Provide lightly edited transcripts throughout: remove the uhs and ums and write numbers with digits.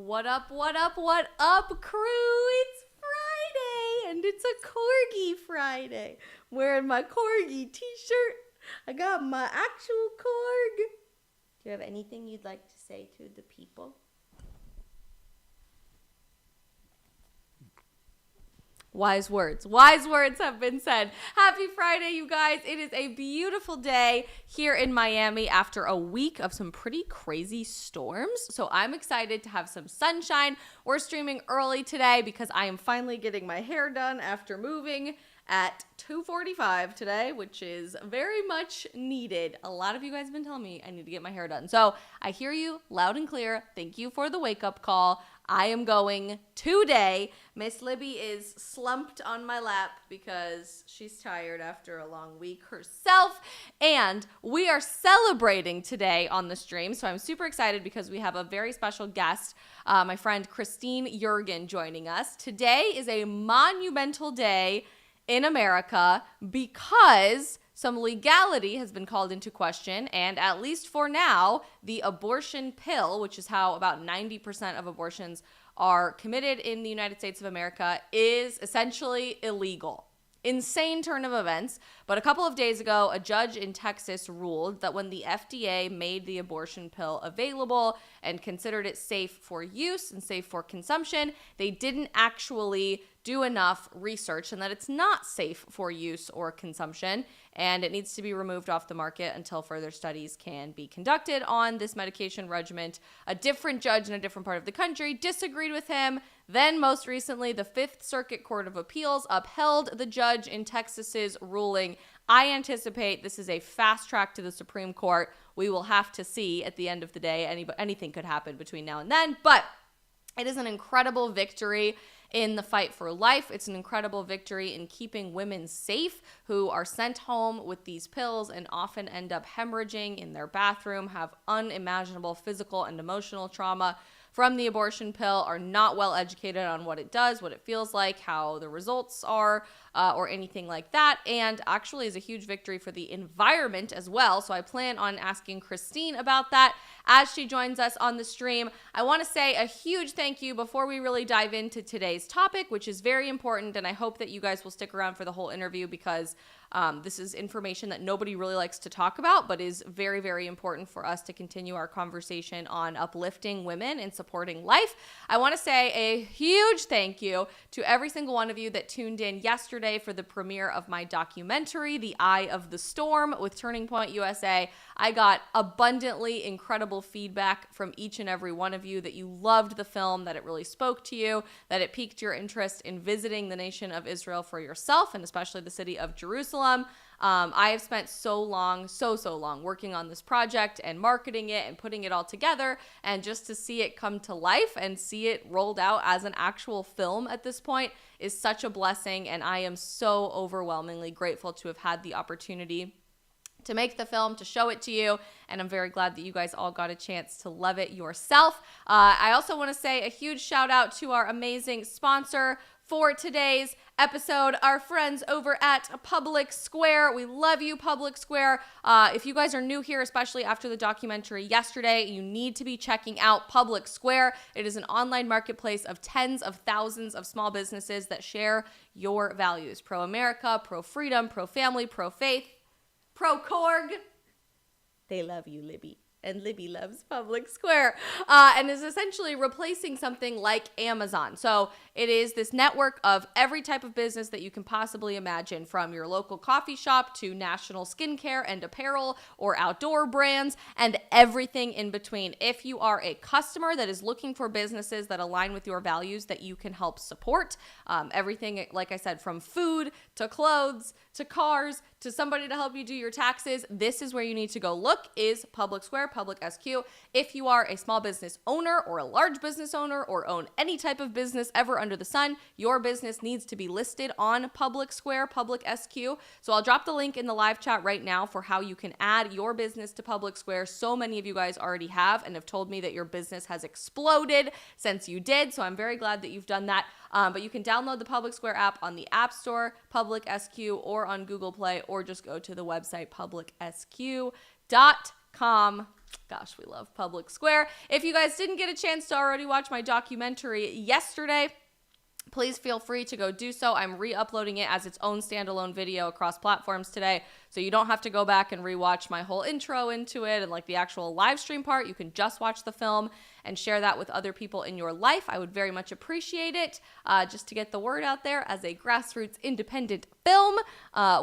What up, crew? It's Friday, and it's a Corgi Friday. I'm wearing my Corgi t-shirt. I got my actual Corg. Do you have anything you'd like to say to the people? Wise words have been said. Happy Friday, you guys. It is a beautiful day here in Miami after a week of some pretty crazy storms. So I'm excited to have some sunshine. We're streaming early today because I am finally getting my hair done after moving at 2:45 today, which is very much needed. A lot of you guys have been telling me I need to get my hair done. So I hear you loud and clear. Thank you for the wake-up call. I am going today. Miss Libby is slumped on my lap because she's tired after a long week herself. And we are celebrating today on the stream. So I'm super excited because we have a very special guest, my friend Christine Yeargin, joining us. Today is a monumental day in America because some legality has been called into question, and at least for now, the abortion pill, which is how about 90% of abortions are committed in the United States of America, is essentially illegal. Insane turn of events, but a couple of days ago, a judge in Texas ruled that when the FDA made the abortion pill available and considered it safe for use and safe for consumption, they didn't actually do enough research and that it's not safe for use or consumption, and it needs to be removed off the market until further studies can be conducted on this medication regimen. A different judge in a different part of the country disagreed with him. Then most recently, the Fifth Circuit Court of Appeals upheld the judge in Texas's ruling. I anticipate this is a fast track to the Supreme Court. We will have to see at the end of the day. Anything could happen between now and then, but it is an incredible victory in the fight for life. It's an incredible victory in keeping women safe who are sent home with these pills and often end up hemorrhaging in their bathroom, have unimaginable physical and emotional trauma from the abortion pill, are not well educated on what it does, what it feels like, how the results are, or anything like that, and actually is a huge victory for the environment as well. So I plan on asking Christine about that as she joins us on the stream. I want to say a huge thank you before we really dive into today's topic, which is very important, and I hope that you guys will stick around for the whole interview because this is information that nobody really likes to talk about, but is very, very important for us to continue our conversation on uplifting women and supporting life. I want to say a huge thank you to every single one of you that tuned in yesterday for the premiere of my documentary, The Eye of the Storm, with Turning Point USA. I got abundantly incredible feedback from each and every one of you that you loved the film, that it really spoke to you, that it piqued your interest in visiting the nation of Israel for yourself, and especially the city of Jerusalem. I have spent so long working on this project and marketing it and putting it all together, and just to see it come to life and see it rolled out as an actual film at this point is such a blessing, and I am so overwhelmingly grateful to have had the opportunity to make the film, to show it to you, and I'm very glad that you guys all got a chance to love it yourself. I also want to say a huge shout out to our amazing sponsor for today's episode, our friends over at Public Square. We love you, Public Square. If you guys are new here, especially after the documentary yesterday, you need to be checking out Public Square. It is an online marketplace of tens of thousands of small businesses that share your values. Pro-America, pro-freedom, pro-family, pro-faith, pro-Korg. They love you, Libby. And Libby loves Public Square, and is essentially replacing something like Amazon. So it is this network of every type of business that you can possibly imagine, from your local coffee shop to national skincare and apparel or outdoor brands, and everything in between. If you are a customer that is looking for businesses that align with your values that you can help support, everything, like I said, from food to clothes to cars to somebody to help you do your taxes, this is where you need to go look, is Public Square, Public SQ. If you are a small business owner or a large business owner or own any type of business ever under the sun, your business needs to be listed on Public Square, Public SQ. So I'll drop the link in the live chat right now for how you can add your business to Public Square. So many of you guys already have and have told me that your business has exploded since you did. So I'm very glad that you've done that. But you can download the Public Square app on the App Store, Public SQ, or on Google Play, or just go to the website publicsq.com. Gosh, we love Public Square. If you guys didn't get a chance to already watch my documentary yesterday, please feel free to go do so. I'm re-uploading it as its own standalone video across platforms today, so you don't have to go back and rewatch my whole intro into it and like the actual live stream part. You can just watch the film and share that with other people in your life. I would very much appreciate it, just to get the word out there as a grassroots independent film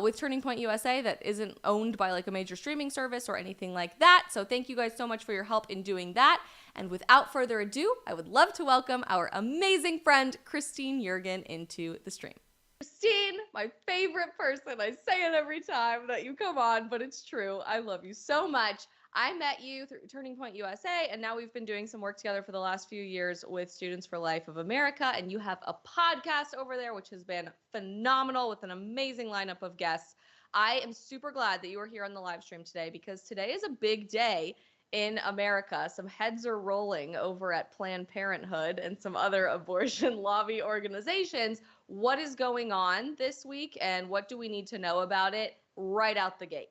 with Turning Point USA that isn't owned by like a major streaming service or anything like that. So thank you guys so much for your help in doing that. And without further ado, I would love to welcome our amazing friend, Christine Yeargin, into the stream. Christine, my favorite person. I say it every time that you come on, but it's true. I love you so much. I met you through Turning Point USA, and now we've been doing some work together for the last few years with Students for Life of America, and you have a podcast over there, which has been phenomenal with an amazing lineup of guests. I am super glad that you are here on the live stream today because today is a big day in America. Some heads are rolling over at Planned Parenthood and some other abortion lobby organizations. What is going on this week, and what do we need to know about it right out the gate?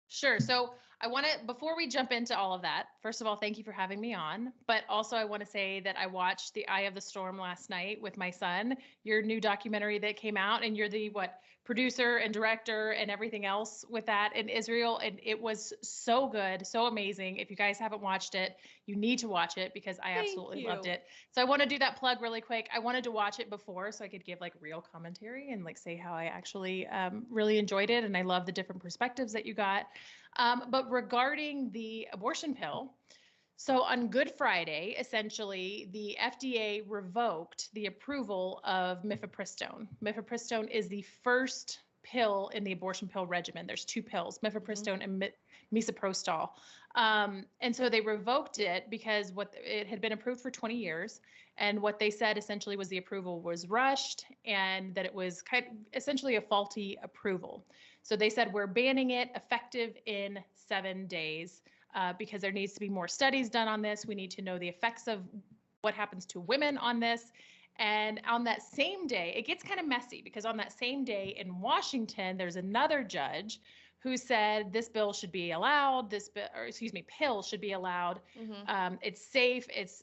Sure. So I want to, before we jump into all of that, first of all, thank you for having me on. But also I want to say that I watched The Eye of the Storm last night with my son, your new documentary that came out, and you're the producer and director and everything else with that in Israel. And it was so good, so amazing. If you guys haven't watched it, you need to watch it because I absolutely loved it. So I want to do that plug really quick. I wanted to watch it before so I could give like real commentary and like say how I actually really enjoyed it. And I love the different perspectives that you got. But regarding the abortion pill, so on Good Friday, essentially, the FDA revoked the approval of mifepristone. Mifepristone is the first pill in the abortion pill regimen. There's two pills, mifepristone and misoprostol. And so they revoked it because it had been approved for 20 years. And what they said essentially was the approval was rushed and that it was essentially a faulty approval. So they said, we're banning it effective in 7 days because there needs to be more studies done on this. We need to know the effects of what happens to women on this. And on that same day, it gets kind of messy because on that same day in Washington, there's another judge who said this bill should be allowed, pill should be allowed. Mm-hmm. It's safe. It's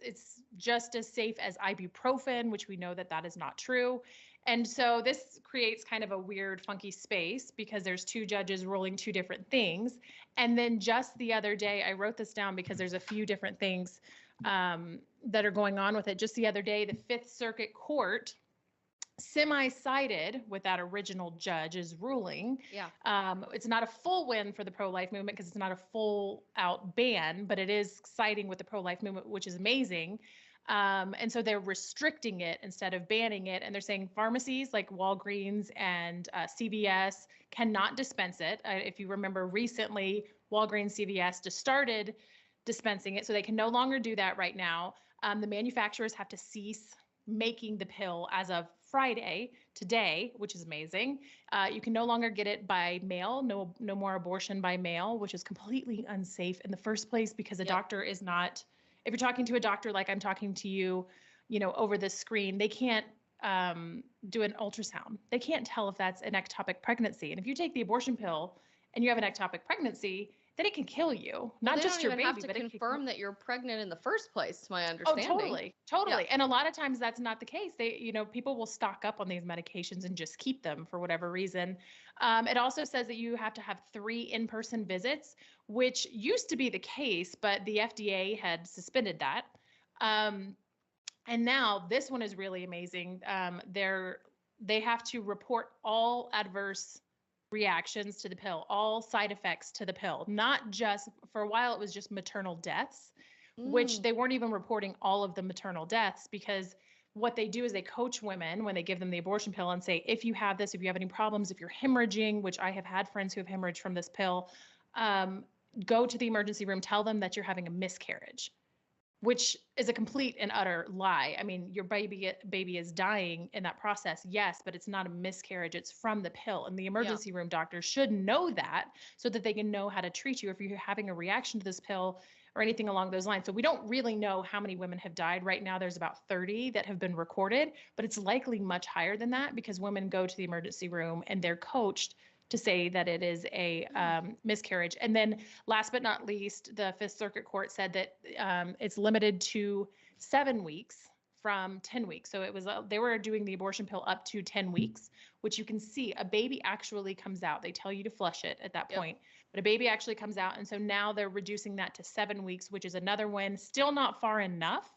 just as safe as ibuprofen, which we know that is not true. And so this creates kind of a weird, funky space because there's two judges ruling two different things. And then just the other day, I wrote this down because there's a few different things that are going on with it. Just the other day, the Fifth Circuit Court semi-sided with that original judge's ruling. Yeah. It's not a full win for the pro-life movement because it's not a full-out ban, but it is siding with the pro-life movement, which is amazing. And so they're restricting it instead of banning it. And they're saying pharmacies like Walgreens and CVS cannot dispense it. If you remember recently, Walgreens, CVS just started dispensing it. So they can no longer do that right now. The manufacturers have to cease making the pill as of Friday, today, which is amazing. You can no longer get it by mail. No more abortion by mail, which is completely unsafe in the first place because a doctor is not. If you're talking to a doctor like I'm talking to you, over the screen, they can't do an ultrasound. They can't tell if that's an ectopic pregnancy. And if you take the abortion pill and you have an ectopic pregnancy, then it can kill you. Not just your baby, but it can confirm that you're pregnant in the first place, to my understanding. Oh, totally. Yeah. And a lot of times that's not the case. People will stock up on these medications and just keep them for whatever reason. It also says that you have to have 3 in-person visits, which used to be the case, but the FDA had suspended that. And now this one is really amazing. They have to report all adverse reactions to the pill, all side effects to the pill, not just, for a while it was just maternal deaths, which they weren't even reporting all of the maternal deaths because what they do is they coach women when they give them the abortion pill and say, if you have this, if you have any problems, if you're hemorrhaging, which I have had friends who have hemorrhaged from this pill, go to the emergency room, tell them that you're having a miscarriage, which is a complete and utter lie. I mean, your baby is dying in that process, yes, but it's not a miscarriage. It's from the pill. And the emergency room doctor should know that so that they can know how to treat you if you're having a reaction to this pill or anything along those lines. So we don't really know how many women have died. Right now, there's about 30 that have been recorded, but it's likely much higher than that because women go to the emergency room and they're coached to say that it is a miscarriage. And then last but not least, the Fifth Circuit Court said that it's limited to 7 weeks from 10 weeks. So it was they were doing the abortion pill up to 10 weeks, which you can see a baby actually comes out. They tell you to flush it at that point, but a baby actually comes out. And so now they're reducing that to 7 weeks, which is another win. Still not far enough.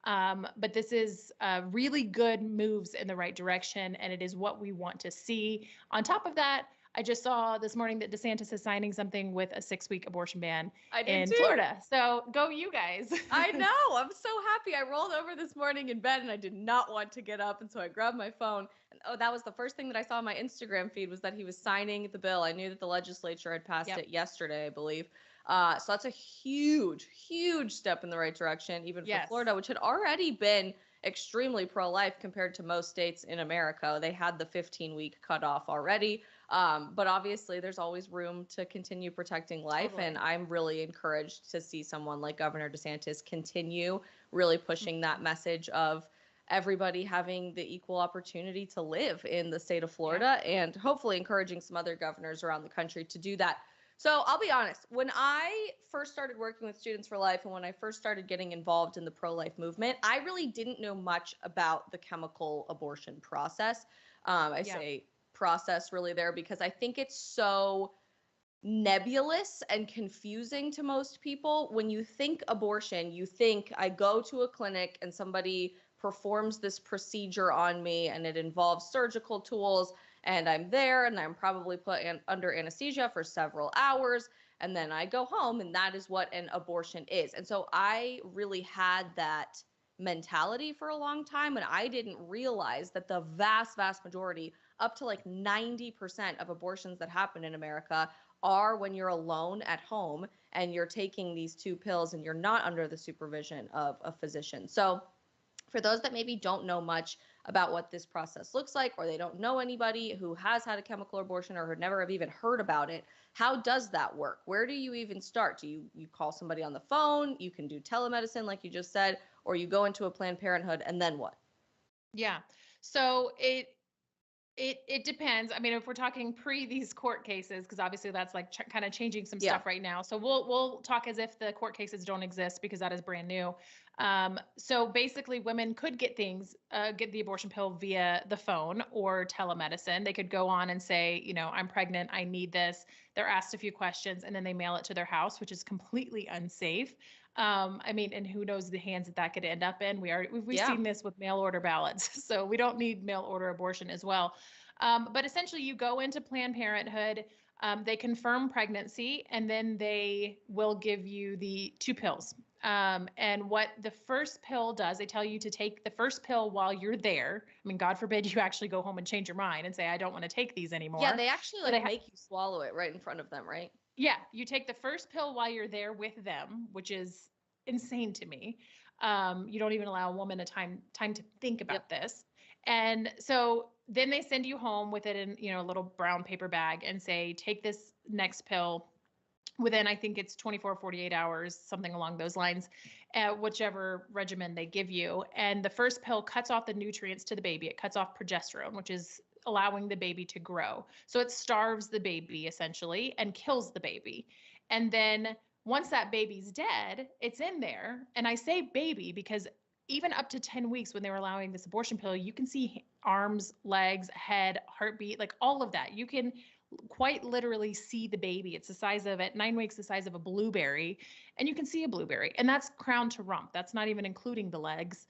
But this is really good moves in the right direction, and it is what we want to see. On top of that, I just saw this morning that DeSantis is signing something with a 6-week abortion ban in Florida. So go you guys. I know. I'm so happy. I rolled over this morning in bed and I did not want to get up. And so I grabbed my phone. And that was the first thing that I saw on my Instagram feed was that he was signing the bill. I knew that the legislature had passed it yesterday, I believe. So that's a huge, huge step in the right direction, even for Florida, which had already been extremely pro-life compared to most states in America. They had the 15-week cutoff already. But obviously there's always room to continue protecting life. Totally. And I'm really encouraged to see someone like Governor DeSantis continue really pushing that message of everybody having the equal opportunity to live in the state of Florida and hopefully encouraging some other governors around the country to do that. So I'll be honest, when I first started working with Students for Life and when I first started getting involved in the pro-life movement, I really didn't know much about the chemical abortion process. I say process really there because I think it's so nebulous and confusing to most people. When you think abortion, you think I go to a clinic and somebody performs this procedure on me and it involves surgical tools and I'm there and I'm probably put under anesthesia for several hours and then I go home and that is what an abortion is. And so I really had that mentality for a long time and I didn't realize that the vast majority, up to like 90% of abortions that happen in America are when you're alone at home and you're taking these 2 pills and you're not under the supervision of a physician. So for those that maybe don't know much about what this process looks like, or they don't know anybody who has had a chemical abortion or who never have even heard about it, how does that work? Where do you even start? Do you call somebody on the phone? You can do telemedicine like you just said, or you go into a Planned Parenthood and then what? Yeah. So it depends. I mean, if we're talking pre these court cases, because obviously that's like kind of changing some stuff right now. So we'll talk as if the court cases don't exist because that is brand new. So basically women could get get the abortion pill via the phone or telemedicine. They could go on and say, you know, I'm pregnant, I need this. They're asked a few questions and then they mail it to their house, which is completely unsafe. I mean, and who knows the hands that could end up in. We've seen this with mail order ballots. So we don't need mail order abortion as well. But essentially you go into Planned Parenthood, they confirm pregnancy, and then they will give you the 2 pills. And what the first pill does, they tell you to take the first pill while you're there. I mean, God forbid you actually go home and change your mind and say, I don't want to take these anymore. Yeah, they actually make you swallow it right in front of them, right? Yeah, you take the first pill while you're there with them, which is insane to me. You don't even allow a woman time to think about this. And so then they send you home with it in, you know, a little brown paper bag and say, take this next pill within, I think it's 24, 48 hours, something along those lines, whichever regimen they give you. And the first pill cuts off the nutrients to the baby. It cuts off progesterone, which is allowing the baby to grow. So it starves the baby essentially and kills the baby. And then once that baby's dead, it's in there. And I say baby because even up to 10 weeks when they were allowing this abortion pill, you can see arms, legs, head, heartbeat, like all of that. You can quite literally see the baby. It's the size of, at 9 weeks, the size of a blueberry, and you can see a blueberry, and that's crown to rump. That's not even including the legs.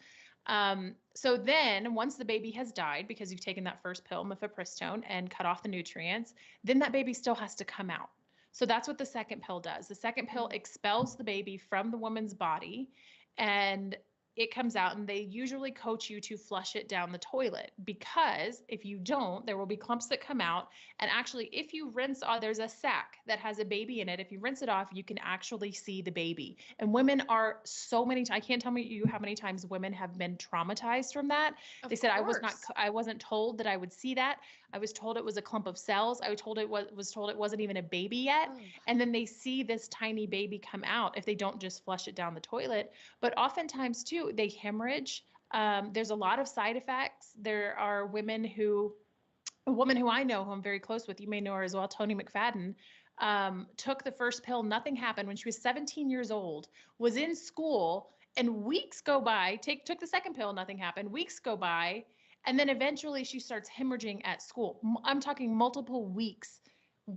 So then once the baby has died, because you've taken that first pill, mifepristone, and cut off the nutrients, then that baby still has to come out. So that's what the second pill does. The second pill expels the baby from the woman's body, and it comes out, and they usually coach you to flush it down the toilet, because if you don't, there will be clumps that come out. And actually, if you rinse off, there's a sac that has a baby in it. If you rinse it off, you can actually see the baby. And women are so many, I can't tell you how many times women have been traumatized from that. They said, I wasn't told that I would see that. I was told it was a clump of cells. I was told it wasn't even a baby yet. And then they see this tiny baby come out if they don't just flush it down the toilet. But oftentimes too, they hemorrhage. There's a lot of side effects. There are women who A woman who I know, who I'm very close with, you may know her as well, Tony McFadden, took the first pill. Nothing happened when she was 17 years old, was in school, and weeks go by, took the second pill, nothing happened. Weeks go by, and then eventually she starts hemorrhaging at school. I'm talking multiple weeks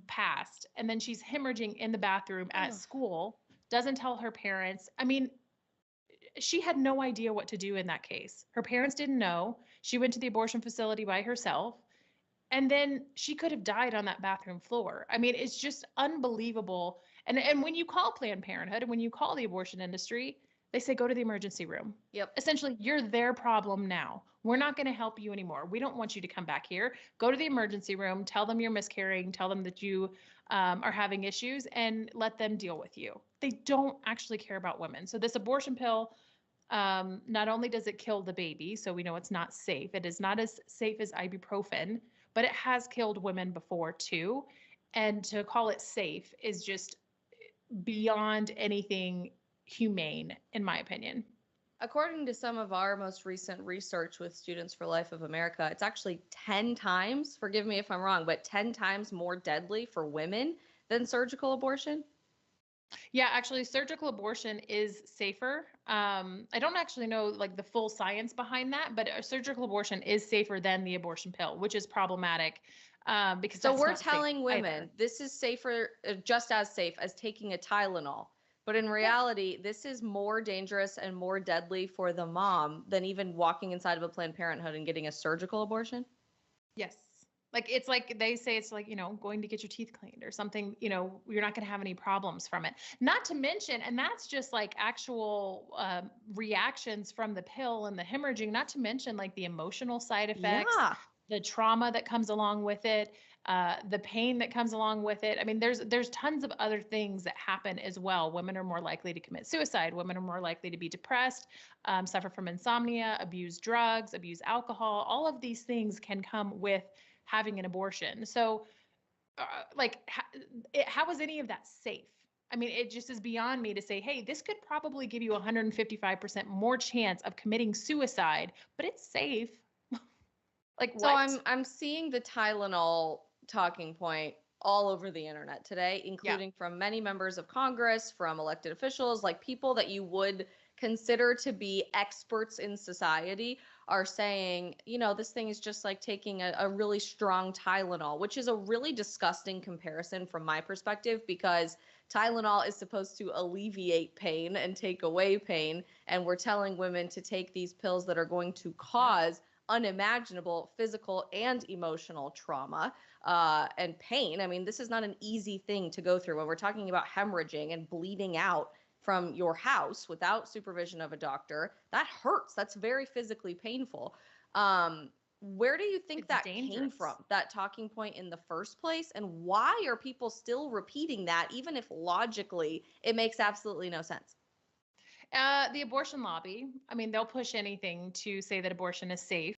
passed, and then she's hemorrhaging in the bathroom at Ugh. school, doesn't tell her parents. I mean, she had no idea what to do in that case. Her parents didn't know. She went to the abortion facility by herself. And then she could have died on that bathroom floor. I mean, it's just unbelievable. And when you call Planned Parenthood and when you call the abortion industry, they say go to the emergency room. Yep. Essentially, you're their problem now. We're not going to help you anymore. We don't want you to come back here. Go to the emergency room, tell them you're miscarrying, tell them that you are having issues, and let them deal with you. They don't actually care about women. So this abortion pill, not only does it kill the baby, so we know it's not safe. It is not as safe as ibuprofen, but it has killed women before too. And to call it safe is just beyond anything humane, in my opinion. According to some of our most recent research with Students for Life of America, it's actually 10 times, forgive me if I'm wrong, but 10 times more deadly for women than surgical abortion. Yeah, actually, surgical abortion is safer. I don't actually know like the full science behind that, but a surgical abortion is safer than the abortion pill, which is problematic because So that's we're not safe telling women either. this is safer, just as safe as taking a Tylenol. But in Yeah. reality, this is more dangerous and more deadly for the mom than even walking inside of a Planned Parenthood and getting a surgical abortion. Yes. Like it's like they say it's like, going to get your teeth cleaned or something, you're not going to have any problems from it. Not to mention, and that's just like actual reactions from the pill and the hemorrhaging, not to mention like the emotional side effects, Yeah. the trauma that comes along with it, the pain that comes along with it. I mean, there's tons of other things that happen as well. Women are more likely to commit suicide. Women are more likely to be depressed, suffer from insomnia, abuse drugs, abuse alcohol. All of these things can come with having an abortion. So, like, how is any of that safe? I mean, it just is beyond me to say, hey, this could probably give you 155% more chance of committing suicide, but it's safe. Like So what? I'm seeing the Tylenol talking point all over the internet today, Yeah. including from many members of Congress, from elected officials, like people that you would consider to be experts in society are saying, this thing is just like taking a really strong Tylenol, which is a really disgusting comparison from my perspective because Tylenol is supposed to alleviate pain and take away pain. And we're telling women to take these pills that are going to cause unimaginable physical and emotional trauma and pain. I mean, this is not an easy thing to go through when we're talking about hemorrhaging and bleeding out from your house without supervision of a doctor. That hurts. That's very physically painful. Where do you think It's that came dangerous. from, that talking point in the first place? And why are people still repeating that, even if logically it makes absolutely no sense? The abortion lobby, I mean, they'll push anything to say that abortion is safe.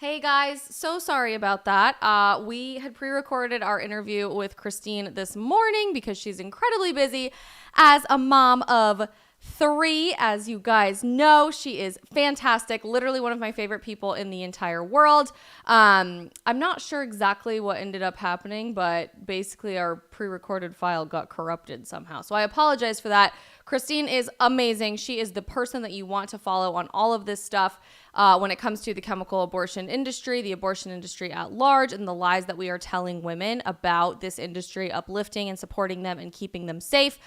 Hey guys, so sorry about that. We had pre-recorded our interview with Christine this morning because she's incredibly busy as a mom of 3. As you guys know, she is fantastic, literally one of my favorite people in the entire world. I'm not sure exactly what ended up happening, but basically our pre-recorded file got corrupted somehow. So I apologize for that. Christine is amazing. She is the person that you want to follow on all of this stuff when it comes to the chemical abortion industry, the abortion industry at large, and the lies that we are telling women about this industry, uplifting and supporting them and keeping them safe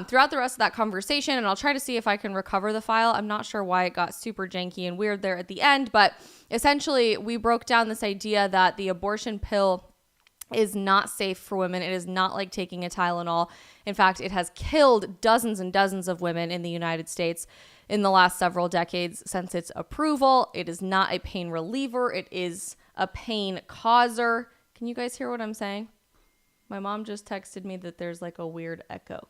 throughout the rest of that conversation. And I'll try to see if I can recover the file. I'm not sure why it got super janky and weird there at the end, but essentially we broke down this idea that the abortion pill is not safe for women. It is not like taking a Tylenol. In fact, it has killed dozens and dozens of women in the United States in the last several decades since its approval. It is not a pain reliever. It is a pain causer. Can you guys hear what I'm saying? My mom just texted me that there's like a weird echo.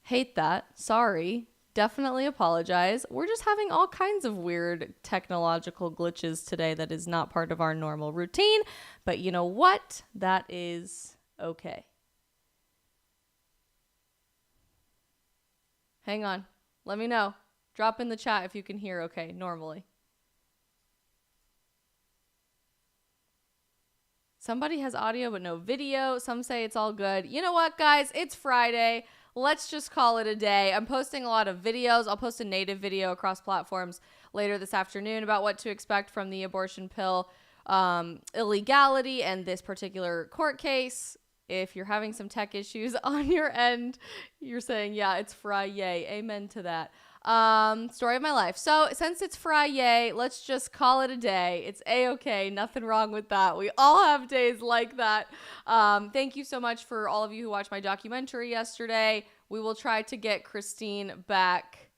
Hate that. Sorry. Definitely apologize. We're just having all kinds of weird technological glitches today that is not part of our normal routine. But you know what? That is okay. Hang on. Let me know. Drop in the chat if you can hear okay normally. Somebody has audio but no video. Some say it's all good. You know what, guys? It's Friday. Let's just call it a day. I'm posting a lot of videos. I'll post a native video across platforms later this afternoon about what to expect from the abortion pill illegality and this particular court case. If you're having some tech issues on your end, you're saying, yeah, it's Friday. Amen to that. Story of my life. So since it's Friday, let's just call it a day. It's a-okay. Nothing wrong with that. We all have days like that. Thank you so much for all of you who watched my documentary yesterday. We will try to get Christine back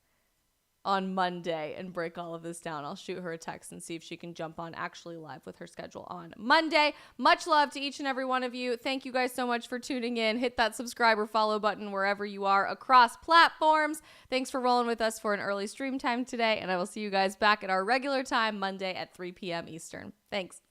on Monday and break all of this down. I'll shoot her a text and see if she can jump on actually live with her schedule on Monday. Much love to each and every one of you. Thank you guys so much for tuning in. Hit that subscribe or follow button wherever you are across platforms. Thanks for rolling with us for an early stream time today, and I will see you guys back at our regular time Monday at 3 p.m. Eastern. Thanks.